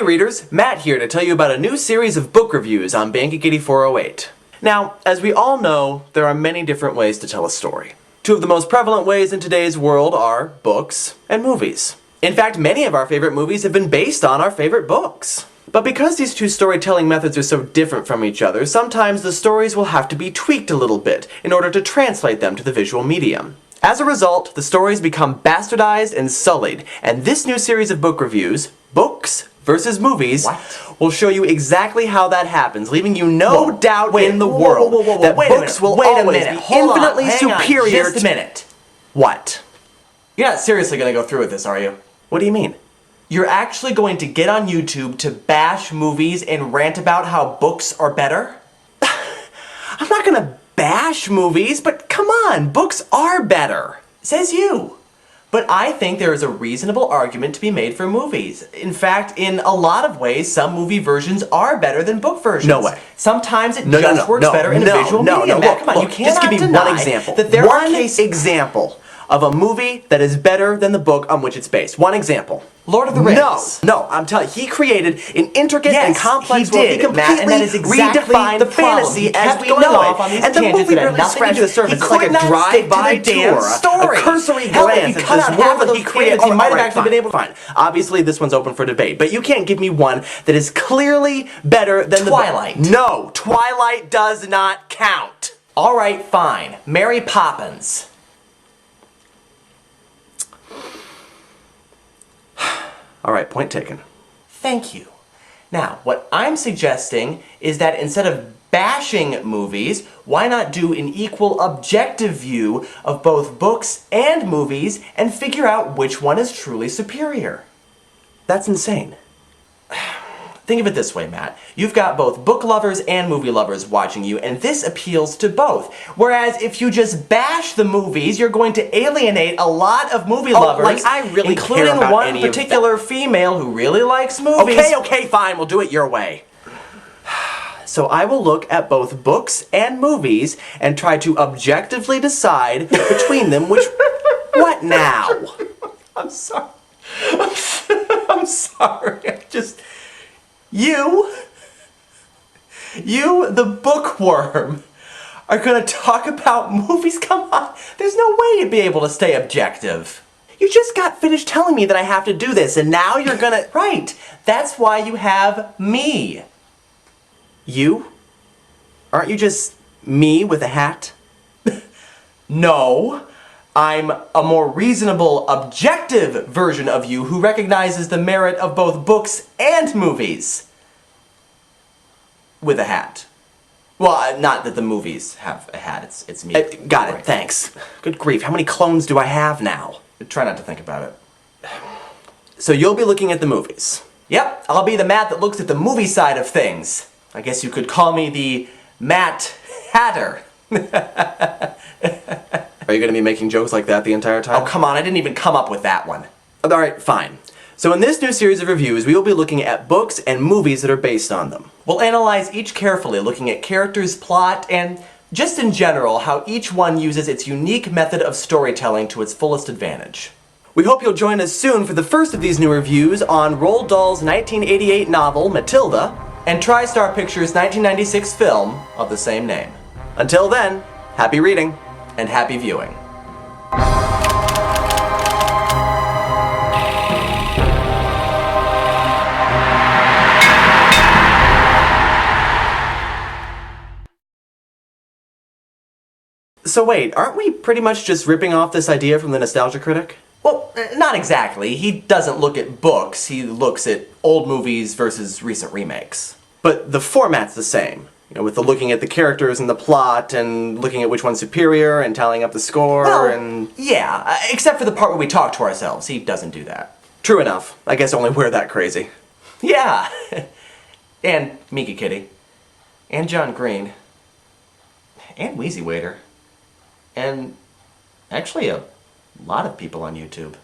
readers, Matt here to tell you about a new series of book reviews on Bankakitty 408. Now, as we all know, there are many different ways to tell a story. Two of the most prevalent ways in today's world are books and movies. In fact, many of our favorite movies have been based on our favorite books. But because these two storytelling methods are so different from each other, sometimes the stories will have to be tweaked a little bit in order to translate them to the visual medium. As a result, the stories become bastardized and sullied, and this new series of book reviews, Books versus Movies, will show you exactly how that happens, leaving you no doubt in the world that books will always be infinitely superior to... Just a minute. What? You're not seriously going to go through with this, are you? What do you mean? You're actually going to get on YouTube to bash movies and rant about how books are better? I'm not gonna bash movies, but come on, books are better. Says you. But I think there is a reasonable argument to be made for movies. In fact, in a lot of ways, some movie versions are better than book versions. No way. Sometimes it just works better in a visual medium. Look, come on, you cannot just give me deny one example. That there are example of a movie that is better than the book on which it's based. One example. Lord of the Rings. No, I'm telling you, he created an intricate and complex world. He completely Matt, and that is exactly redefined the fantasy as we know it. And the movie really scratched the surface. It's like a drive-by tour, a cursory glance at this world that he created. He might have actually been able to... Fine. Obviously, this one's open for debate, but you can't give me one that is clearly better than Twilight. No, Twilight does not count. All right, fine. Mary Poppins. Alright, point taken. Thank you. Now, what I'm suggesting is that instead of bashing movies, why not do an equal objective view of both books and movies and figure out which one is truly superior? That's insane. Think of it this way, Matt. You've got both book lovers and movie lovers watching you, and this appeals to both. Whereas if you just bash the movies, you're going to alienate a lot of movie lovers, like I really including care about one any particular female who really likes movies. Okay, fine, we'll do it your way. So I will look at both books and movies and try to objectively decide between them which... What now? I'm sorry. I'm sorry. You, the bookworm, are gonna talk about movies? Come on, there's no way you'd be able to stay objective. You just got finished telling me that I have to do this, and now you're gonna... Right, that's why you have me. You? Aren't you just me with a hat? No, I'm a more reasonable, objective version of you who recognizes the merit of both books and movies. With a hat. Well, not that the movies have a hat, it's me. Got it, thanks. Good grief, how many clones do I have now? Try not to think about it. So you'll be looking at the movies? Yep, I'll be the Matt that looks at the movie side of things. I guess you could call me the Matt Hatter. Are you going to be making jokes like that the entire time? Oh, come on, I didn't even come up with that one. Alright, fine. So in this new series of reviews, we will be looking at books and movies that are based on them. We'll analyze each carefully, looking at characters, plot, and just in general, how each one uses its unique method of storytelling to its fullest advantage. We hope you'll join us soon for the first of these new reviews on Roald Dahl's 1988 novel, Matilda, and TriStar Pictures' 1996 film of the same name. Until then, happy reading. And happy viewing. So wait, aren't we pretty much just ripping off this idea from the Nostalgia Critic? Well, not exactly. He doesn't look at books, he looks at old movies versus recent remakes. But the format's the same. You know, with the looking at the characters and the plot and looking at which one's superior and tallying up the score and... Yeah, except for the part where we talk to ourselves. He doesn't do that. True enough. I guess only we're that crazy. Yeah. And Mika Kitty. And John Green. And Wheezy Waiter. And actually a lot of people on YouTube.